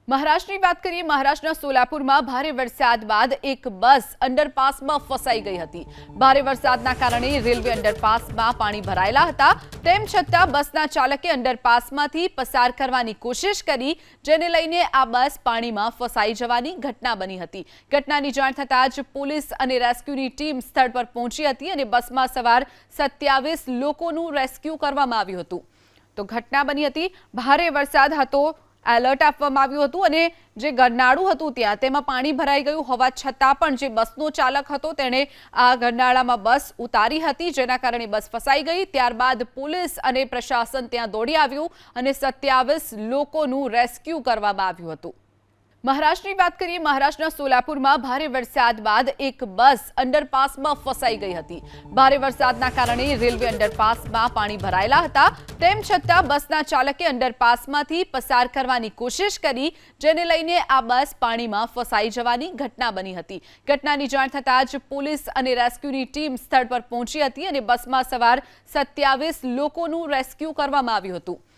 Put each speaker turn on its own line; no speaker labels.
મહારાષ્ટ્રની વાત કરીએ। મહારાષ્ટ્રના સોલાપુરમાં ભારે વરસાદ બાદ એક બસ અંડરપાસમાં ફસાઈ ગઈ હતી। ભારે વરસાદના કારણે રેલવે અંડરપાસમાં પાણી ભરાયેલા હતા। તેમ છતાં બસના ચાલકે અંડરપાસમાંથી પસાર કરવાની કોશિશ કરી, જેને લઈને આ બસ પાણીમાં ફસાઈ જવાની ઘટના બની હતી। ઘટનાની જાણ થતાં જ પોલીસ અને રેસ્ક્યુની ટીમ સ્થળ પર પહોંચી હતી અને બસમાં સવાર 27 લોકોનું રેસ્ક્યુ કરવામાં આવ્યું હતું। તો ઘટના બની હતી, ભારે વરસાદ હતો, એલર્ટ આપવામાં આવ્યું હતું અને જે ગરનાળું હતું ત્યાં તેમાં પાણી ભરાઈ ગયું હોવા છતાં પણ જે બસનો ચાલક હતો તેણે આ ગરનાળામાં બસ ઉતારી હતી, જેના કારણે બસ ફસાઈ ગઈ। ત્યારબાદ પોલીસ અને પ્રશાસન ત્યાં દોડી આવ્યું અને 27 લોકોનું રેસ્ક્યુ કરવામાં આવ્યું હતું। મહારાષ્ટ્રની વાત કરીએ। મહારાષ્ટ્રના સોલાપુરમાં ભારે વરસાદ બાદ એક બસ અંડરપાસમાં ફસાઈ ગઈ હતી। ભારે વરસાદના કારણે રેલવે અંડરપાસમાં પાણી ભરાયેલા હતા। તેમ છતાં બસના ચાલકે અંડરપાસમાંથી પસાર કરવાની કોશિશ કરી, જેને લઈને આ બસ પાણીમાં ફસાઈ જવાની ઘટના બની હતી। ઘટનાની જાણ થતાં જ પોલીસ અને રેસ્ક્યુની ટીમ સ્થળ પર પહોંચી હતી અને બસમાં સવાર 27 લોકોનું રેસ્ક્યુ કરવામાં આવ્યું હતું।